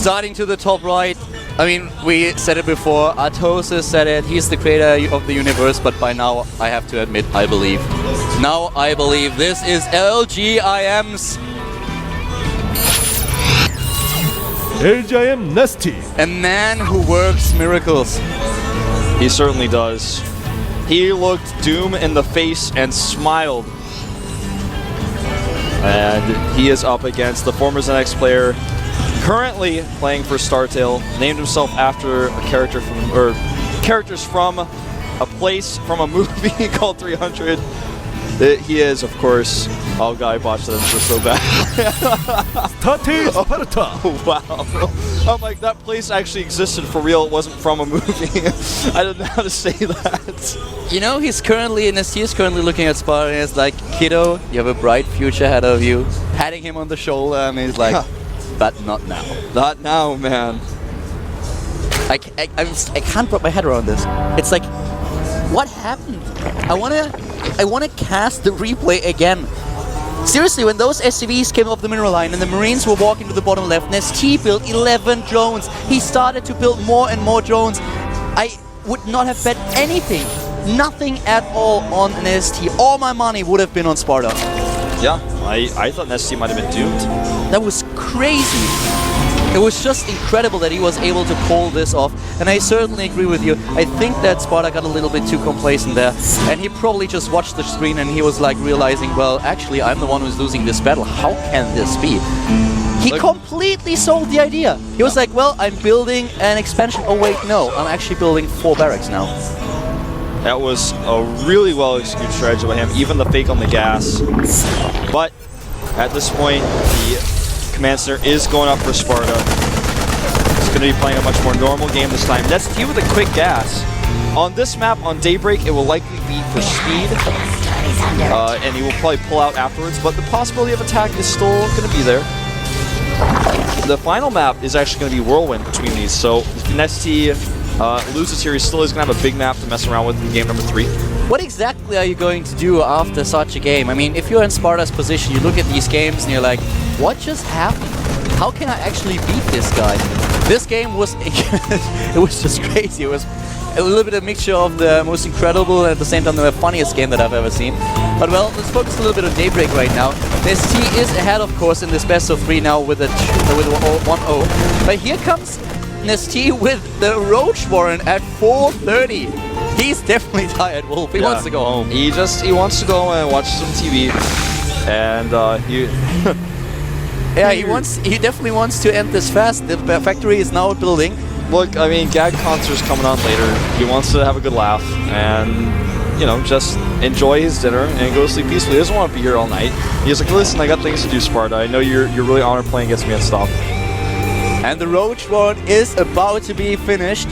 Starting to the top right, I mean, we said it before, Artosis said it, he's the creator of the universe, but by now, I have to admit, I believe. Now I believe this is LGIM's LGIM NesTea. a man who works miracles. He certainly does. He looked Doom in the face and smiled. And he is up against the former ZenX player, currently playing for StarTale, named himself after a character from, or characters from a place from a movie called 300. He is, of course, oh god, I botched that intro so bad. Sparta. Wow. I'm like, that place actually existed for real, it wasn't from a movie. I didn't know how to say that. You know, he's currently looking at Sparta and he's like, kiddo, you have a bright future ahead of you. Patting him on the shoulder and he's like, but not now. Not now, man. I can't wrap my head around this. It's like, what happened? I wanna cast the replay again. Seriously, when those SCVs came off the mineral line and the Marines were walking to the bottom left, NesTea built 11 drones. He started to build more and more drones. I would not have bet anything, nothing at all on NesTea. All my money would have been on Sparta. Yeah, I thought NesTea might have been doomed. That was crazy. It was just incredible that he was able to pull this off, and I certainly agree with you. I think that Sparta got a little bit too complacent there, and he probably just watched the screen and he was like realizing, well, actually, I'm the one who's losing this battle. How can this be? He completely sold the idea. He was like, well, I'm building an expansion. Oh wait, no, I'm actually building 4 barracks now. That was a really well-executed strategy by him, even the fake on the gas. But at this point, the Command Center is going up for Sparta. He's going to be playing a much more normal game this time. NesTea with a quick gas. On this map, on Daybreak, it will likely be for speed. And he will probably pull out afterwards, but the possibility of attack is still going to be there. The final map is actually going to be Whirlwind between these, so if NesTea loses here, he still is going to have a big map to mess around with in game number 3. What exactly are you going to do after such a game? I mean, if you're in Sparta's position, you look at these games and you're like, what just happened? How can I actually beat this guy? This game was, it was just crazy. It was a little bit of a mixture of the most incredible and at the same time the funniest game that I've ever seen. But well, let's focus a little bit on Daybreak right now. NesTea is ahead, of course, in this best of 3 now with a 1-0. But here comes NesTea with the Roach Warren at 4:30. He's definitely tired, Wolf. He wants to go home. He wants to go and watch some TV. And yeah, he definitely wants to end this fast. The factory is now building. Look, I mean, Gag Concert's coming on later. He wants to have a good laugh and, you know, just enjoy his dinner and go to sleep peacefully. He doesn't want to be here all night. He's like, listen, I got things to do, Sparta. I know you're really honored playing against me and stuff. And the Roach Warren is about to be finished.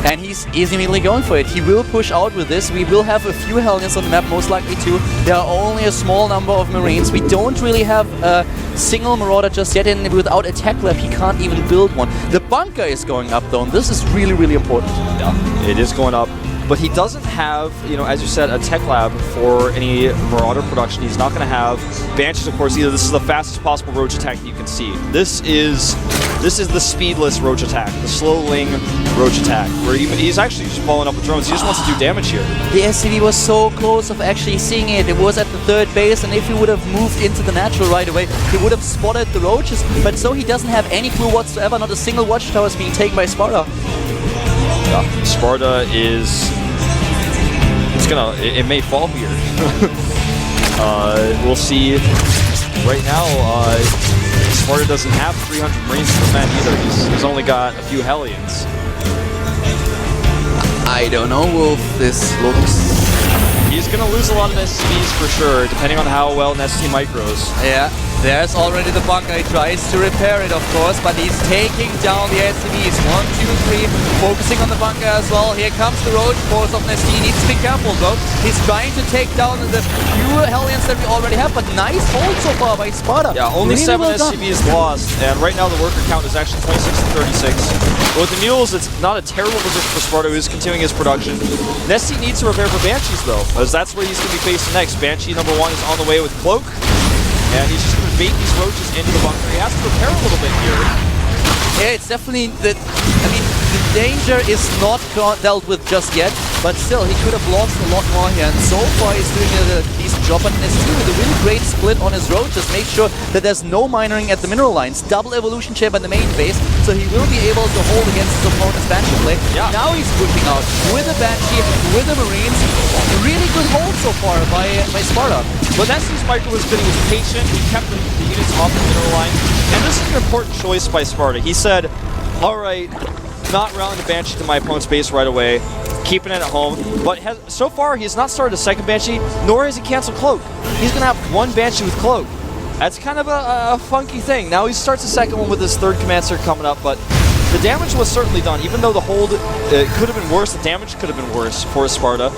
And he's immediately going for it. He will push out with this. We will have a few Hellions on the map, most likely too. There are only a small number of Marines. We don't really have a single Marauder just yet, and without a tech lab, he can't even build one. The bunker is going up though, and this is really, really important. Yeah, it is going up. But he doesn't have, you know, as you said, a tech lab for any Marauder production. He's not going to have Banshees, of course, either. This is the fastest possible Roach attack that you can see. This is the speedless Roach attack, the slow-ling Roach attack, where he's actually just following up with drones. He just wants to do damage here. The SCV was so close of actually seeing it. It was at the 3rd base, and if he would have moved into the natural right away, he would have spotted the Roaches. But so he doesn't have any clue whatsoever. Not a single watchtower is being taken by Sparta. Yeah, Sparta is... It may fall here. We'll see. Right now, Sparta doesn't have 300 Marines in command either. He's only got a few Hellions. I don't know, Wolf. This looks... He's going to lose a lot of SCVs for sure, depending on how well NesTea micros. Yeah, there's already the bunker. He tries to repair it, of course, but he's taking down the SCVs. 1, 2, 3, focusing on the bunker as well. Here comes the Roach force of NesTea. He needs to be careful, though. He's trying to take down the few Hellions that we already have, but nice hold so far by Sparta. Yeah, only really 7 well SCVs lost, and right now the worker count is actually 26 to 36. But with the Mules, it's not a terrible position for Sparta, who's continuing his production. NesTea needs to prepare for Banshees, though, because that's what he's going to be facing next. Banshee #1 is on the way with Cloak, and he's just going to bait these Roaches into the bunker. He has to prepare a little bit here. Yeah, it's definitely the. I mean, the danger is not dealt with just yet, but still, he could have lost a lot more here. And so far, he's doing a decent job. But NesTea with a really great split on his road, just make sure that there's no minoring at the mineral lines. Double evolution chamber in the main base, so he will be able to hold against his opponent's Banshee play. Yeah. Now he's pushing out with a Banshee, with the Marines. Really good hold so far by Sparta. But NesTea's micro was good. He was patient. He kept the units off the mineral line. And this is an important choice by Sparta. He said, all right, not rallying the Banshee to my opponent's base right away, keeping it at home. But so far, he has not started a second Banshee, nor has he canceled Cloak. He's going to have one Banshee with Cloak. That's kind of a funky thing. Now he starts a second one with his third command center coming up, but the damage was certainly done. Even though the hold could have been worse, the damage could have been worse for Sparta.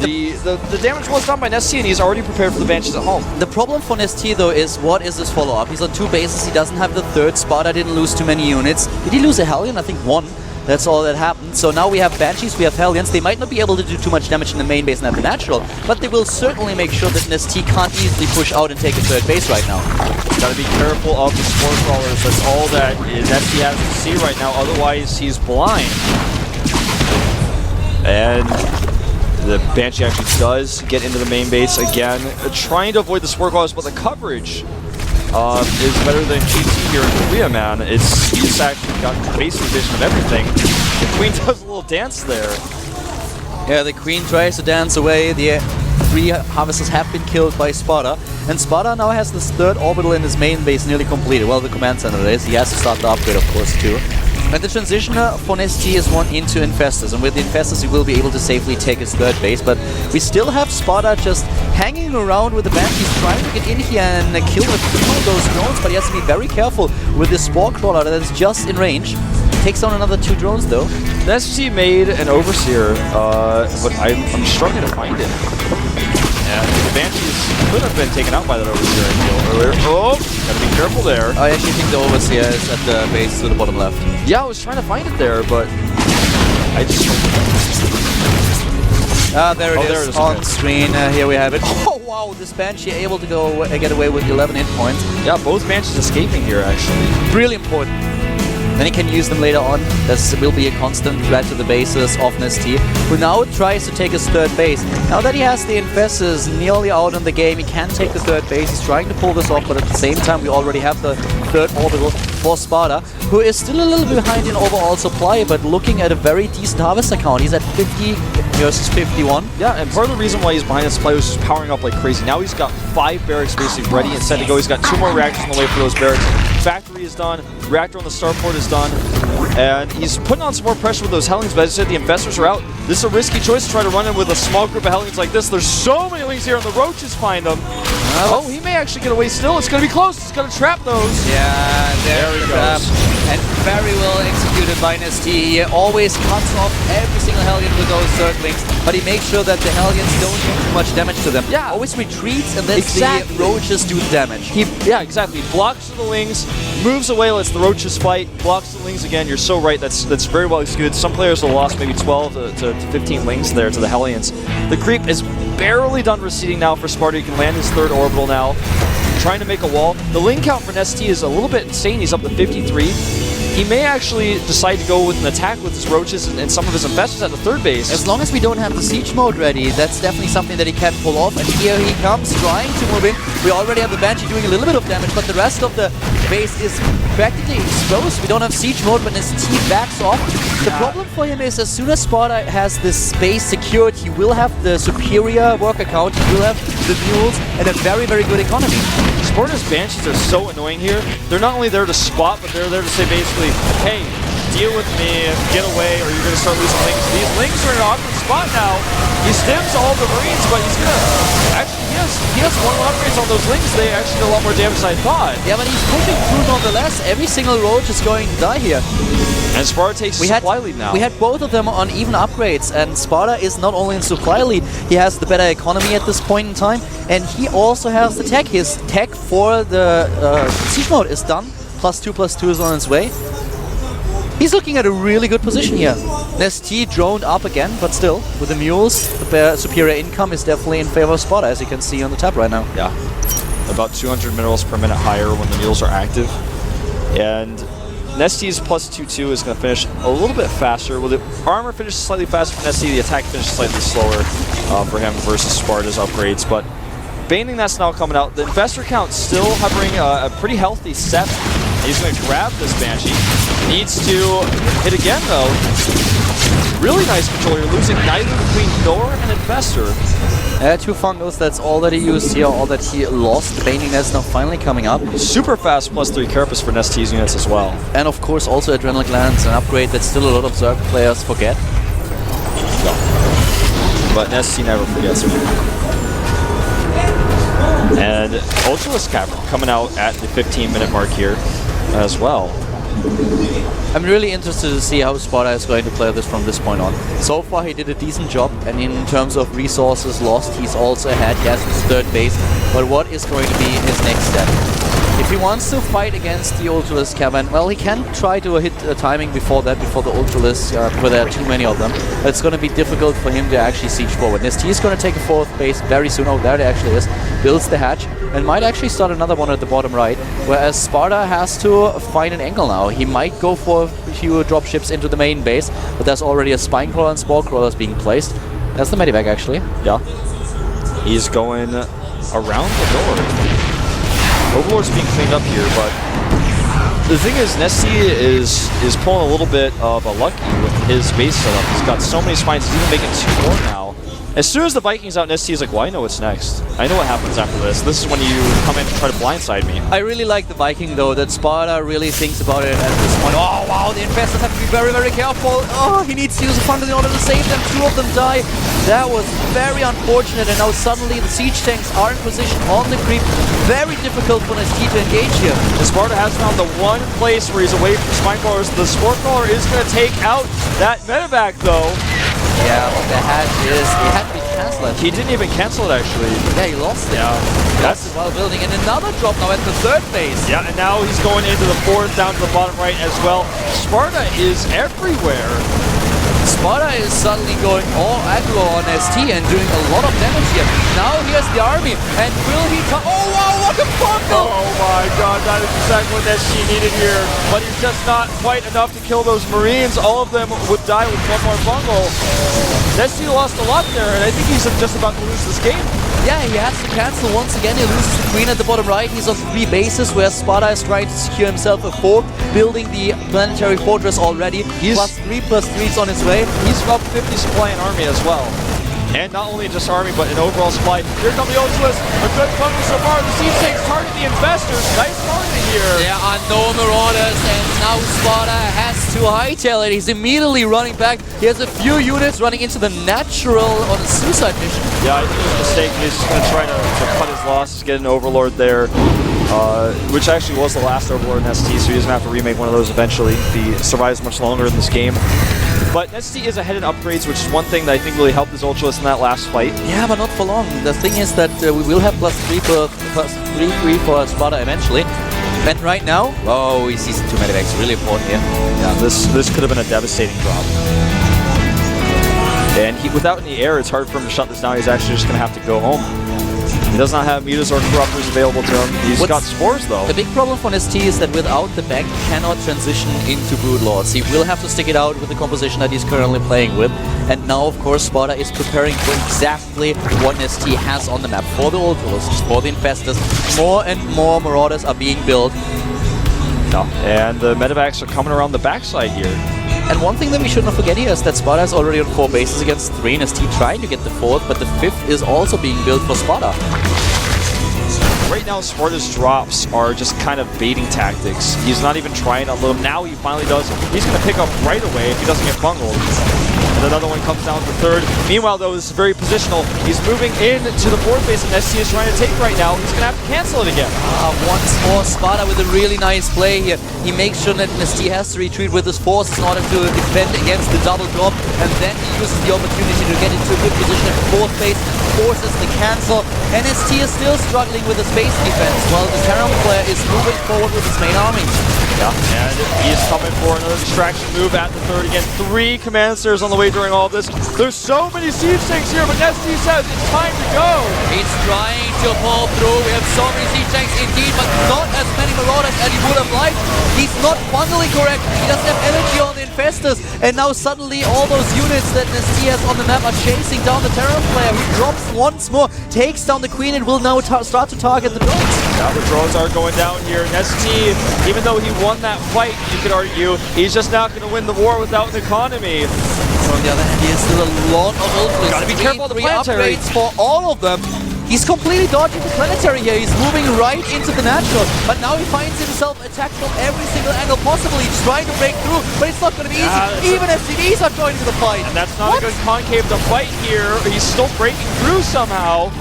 The damage was done by NesTea, and he's already prepared for the Banshees at home. The problem for NesTea, though, is what is this follow-up? He's on 2 bases, he doesn't have the third. Sparta didn't lose too many units. Did he lose a Hellion? I think 1. That's all that happened. So now we have Banshees, we have Hellions. They might not be able to do too much damage in the main base and have the natural, but they will certainly make sure that NesTea can't easily push out and take a third base right now. Gotta be careful of the Spore Crawlers. That's all that NesTea has to see right now. Otherwise, he's blind. And the Banshee actually does get into the main base again, trying to avoid the Spore Crawlers, but the coverage is better than GT here in Korea, man. He's actually got basic vision of everything. The Queen does a little dance there. Yeah, the Queen tries to dance away. The 3 Harvesters have been killed by Sparta. And Sparta now has this third orbital in his main base nearly completed. Well, the command center is. He has to start the upgrade, of course, too. And the transitioner for NesTea is one into Infestors, and with the Infestors he will be able to safely take his third base, but we still have Sparta just hanging around with the Banshees, trying to get in here and kill a few of those drones, but he has to be very careful with the Spore Crawler that is just in range. Takes down another 2 drones though. NesTea made an Overseer, but I'm struggling to find it. And the Banshees could have been taken out by that Overseer I feel earlier. Oh, gotta be careful there. I actually think the Overseer is at the base to the bottom left. Yeah, I was trying to find it there, but I just... there it is on screen. Here we have it. Oh wow, this Banshee able to get away with 11 hit points. Yeah, both Banshees escaping here actually. Really important. Then he can use them later on. This will be a constant threat to the bases of NesTea, who now tries to take his third base. Now that he has the Infestors nearly out in the game, he can take the third base. He's trying to pull this off, but at the same time we already have the third orbital for Sparta, who is still a little behind in overall supply, but looking at a very decent Harvester count. He's at 50 versus 51. Yeah, and part of the reason why he's behind in supply was just powering up like crazy. Now he's got 5 barracks basically ready and set to go. He's got 2 more reactors on the way for those barracks. Factory is done, reactor on the starport is done, and he's putting on some more pressure with those Hellions, but as I said, the Infestors are out. This is a risky choice to try to run in with a small group of Hellions like this. There's so many Lings here, and the Roaches find them. Oh, he may actually get away still. It's going to be close. It's going to trap those. Yeah, there he goes. And very well executed by NesTea. He always cuts off every single Hellion with those Zerglings, but he makes sure that the Hellions don't do too much damage to them. Yeah. Always retreats and then the Roaches do the damage. Yeah, exactly. Blocks the Lings, moves away, lets the Roaches fight, blocks the Lings again. You're so right. That's very well executed. Some players will lost maybe 12 to 15 Lings there to the Hellions. The creep is barely done receding now for Sparta. He can land his third orbital now, trying to make a wall. The Ling count for NesTea is a little bit insane. He's up to 53. He may actually decide to go with an attack with his Roaches and some of his Infestors at the third base. As long as we don't have the siege mode ready, that's definitely something that he can pull off. And here he comes, trying to move in. We already have the Banshee doing a little bit of damage, but the rest of the base is practically exposed. We don't have siege mode when his team backs off. The problem for him is as soon as Sparta has this base secured, he will have the superior worker count, he will have the mules, and a very, very good economy. Sparta's Banshees are so annoying here. They're not only there to spot, but they're there to say basically, hey, deal with me, get away, or you're going to start losing Lings. These Lings are in an awkward spot now. He stims all the Marines, but he's going to... Actually, he has 1 upgrades on those Lings. They actually do a lot more damage than I thought. Yeah, but he's pushing through nonetheless. Every single Roach is going to die here. And Sparta takes supply lead now. We had both of them on even upgrades, and Sparta is not only in supply lead, he has the better economy at this point in time, and he also has the tech. His tech for the siege mode is done. +2/+2 is on its way. He's looking at a really good position here. NesTea droned up again, but still, with the mules, the superior income is definitely in favor of Sparta, as you can see on the tab right now. Yeah, about 200 minerals per minute higher when the mules are active. And NesTea's plus 2-2 is going to finish a little bit faster. Well, the armor finishes slightly faster for NesTea, the attack finishes slightly slower for him versus Sparta's upgrades. But Baning that's now coming out. The investor count still hovering a pretty healthy 7. He's going to grab this Banshee. Needs to hit again, though. Really nice control. You're losing neither between Thor and Investor. 2 fungals, that's all that he used here, all that he lost. Baning that's now finally coming up. Super fast plus 3 carapace for NesTea's units as well. And of course also Adrenaline Glands, an upgrade that still a lot of Zerg players forget. No. But NesTea never forgets me. And Ultralisk Cavern coming out at the 15-minute mark here as well. I'm really interested to see how Sparta is going to play this from this point on. So far he did a decent job, and in terms of resources lost, he's also ahead. Yes, it's 3rd base, but what is going to be his next step? If he wants to fight against the Ultralisk Cavern, well, he can try to hit timing before that, before the Ultralisk, where there are too many of them. But it's going to be difficult for him to actually siege forward. NesTea is going to take a 4th base very soon. Oh, there it actually is. Builds the hatch, and might actually start another one at the bottom right, whereas Sparta has to find an angle now. He might go for a few dropships into the main base, but there's already a Spine Crawler and Spore Crawlers being placed. That's the Medivac, actually. Yeah. He's going around the door. Overlord's being cleaned up here, but the thing is, NesTea is pulling a little bit of a lucky with his base setup. He's got so many spines, he's even making 2 more now. As soon as the Vikings out, NesTea is like, well, I know what's next. I know what happens after this. This is when you come in to try to blindside me. I really like the Viking, though, that Sparta really thinks about it at this point. Oh, wow, the investors have to be very, very careful. Oh, he needs to use a fungal in order to save them. 2 of them die. That was very unfortunate, and now suddenly the siege tanks are in position on the creep. Very difficult for NesTea to engage here. And Sparta has found the one place where he's away from Spine Crawlers. The Spore Crawler is going to take out that Medivac, though. Yeah, but the hatch is... He had to be cancelled. He didn't even cancel it, actually. Yeah, he lost it. Yeah. That's while building. And another drop now at the 3rd base. Yeah, and now he's going into the 4th, down to the bottom right as well. Sparta is everywhere. Sparta is suddenly going all aggro on NesTea and doing a lot of damage here. Now here's the army, and will he come? Oh wow, what a bundle! Oh my god, that is exactly what NesTea needed here. But he's just not quite enough to kill those Marines. All of them would die with 1 more bungle. NesTea lost a lot there, and I think he's just about to lose this game. Yeah, he has to cancel once again. He loses the queen at the bottom right. He's on 3 bases, where Sparta is trying to secure himself a 4th, building the planetary fortress already. He's +3/+3 is on his way. He's up 50 supply in army as well. And not only just army, but an overall supply. Here come the Ultralisk. A good bundle so far. The siege tanks target the investors. Nice target here. There are no Marauders, and now Sparta has to hightail it. He's immediately running back. He has a few units running into the natural on a suicide mission. Yeah, I think it was a mistake. He's just going to try to cut his losses, get an Overlord there. Which actually was the last Overlord in NesTea, so he doesn't have to remake one of those eventually. He survives much longer in this game. But NesTea is ahead in upgrades, which is one thing that I think really helped his Ultralisk in that last fight. Yeah, but not for long. The thing is that we will have +3 for Sparta eventually. And right now, oh, he sees 2 medivacs, really important here. Yeah, this could have been a devastating drop. And without any air, it's hard for him to shut this down. He's actually just going to have to go home. He does not have mutas or corruptors available to him. He's got spores, though. The big problem for NesTea is that without the back, he cannot transition into Broodlords. He will have to stick it out with the composition that he's currently playing with. And now, of course, Sparta is preparing for exactly what NesTea has on the map. For the Ultralisks, for the Infestors, more and more Marauders are being built. No. And the Medivacs are coming around the backside here. And one thing that we shouldn't forget here is that Sparta is already on 4 bases against 3, NesTea trying to get the 4th, but the 5th is also being built for Sparta. Right now, Sparta's drops are just kind of baiting tactics. He's not even trying to let him. Now he finally does. He's going to pick up right away if he doesn't get bungled. And another one comes down to 3rd. Meanwhile, though, this is very positional. He's moving in to the 4th base, and NesTea is trying to take right now. He's going to have to cancel it again. Once more, Sparta with a really nice play here. He makes sure that NesTea has to retreat with his forces in order to defend against the double drop, and then he uses the opportunity to get into a good position at 4th base, forces the cancel, and NesTea is still struggling with his base defense, while the Terran player is moving forward with his main army. Yeah, and he's coming for another distraction move at the third again. 3 command centers on the way during all of this. There's so many siege tanks here, but NesTea says it's time to go. He's trying to pull through. We have so many siege tanks indeed, but not as many marauders as he would have liked. He's not bundling correctly. He doesn't have energy on the infestors, and now suddenly all those units that NesTea has on the map are chasing down the Terran player, who drops once more, takes down the Queen, and will now start to target the drones. Now the drones are going down here. NesTea, even though he won that fight, you could argue, he's just not going to win the war without an economy. So on the other hand, he has still a lot of ultimates. Gotta be careful of the planetary. Upgrades for all of them. He's completely dodging the planetary here. He's moving right into the natural, but now he finds himself attacked from every single angle possible. He's trying to break through, but it's not going to be easy. Even SCVs are joining the fight. And that's not a good concave to fight here. He's still breaking through somehow.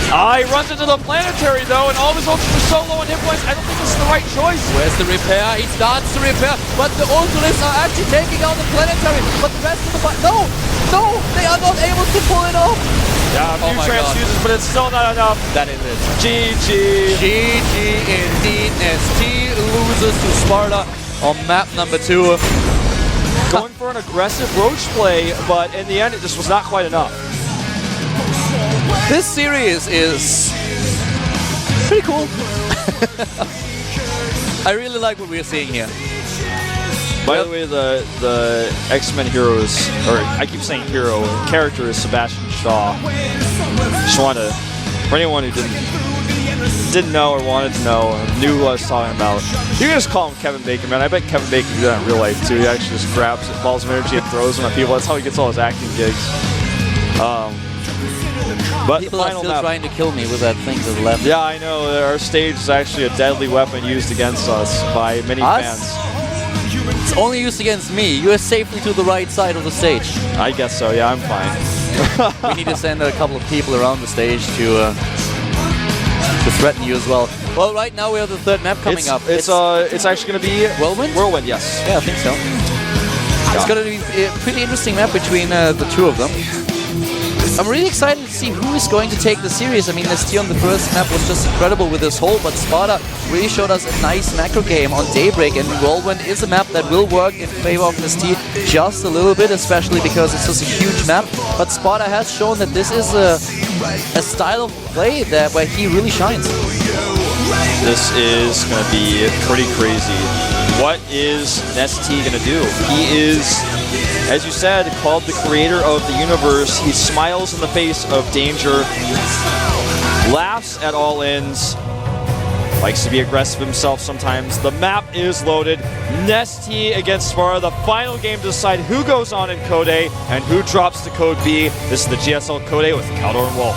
He runs into the planetary though, and all of his ultras are so low on hit points. I don't think this is the right choice. Where's the repair? He starts to repair, but the ultras are actually taking out the planetary. But the rest of the fight, no, they are not able to pull it off. Yeah, a few transfuses, but it's still not enough. That is it. GG. GG indeed. NesTea loses to Sparta on map number 2. Going for an aggressive roach play, but in the end, it just was not quite enough. This series is pretty cool. I really like what we're seeing here. By the way, the X-Men heroes, or I keep saying hero, character is Sebastian Shaw. Just wanted to, for anyone who didn't know or wanted to know or knew who I was talking about, you can just call him Kevin Bacon, man. I bet Kevin Bacon can do that in real life too. He actually just grabs balls of energy and throws them at people. That's how he gets all his acting gigs. But people are still trying to kill me with that thing to the left. Yeah, I know. Our stage is actually a deadly weapon used against us by many fans. It's only used against me. You are safely to the right side of the stage. I guess so. Yeah, I'm fine. We need to send a couple of people around the stage to threaten you as well. Well, right now we have the third map coming up. It's actually going to be Whirlwind. Whirlwind, yes. Yeah, I think so. Yeah. It's going to be a pretty interesting map between the two of them. I'm really excited to see who is going to take the series. I mean, NesTea on the first map was just incredible with this hole, but Sparta really showed us a nice macro game on Daybreak, and Whirlwind is a map that will work in favor of NesTea just a little bit, especially because it's just a huge map. But Sparta has shown that this is a style of play where he really shines. This is going to be pretty crazy. What is NesTea going to do? He is, as you said, called the creator of the universe. He smiles in the face of danger, laughs at all ends, likes to be aggressive himself sometimes. The map is loaded. NesTea against Sparta, the final game to decide who goes on in Code A and who drops to Code B. This is the GSL Code A with Caldor and Wolf.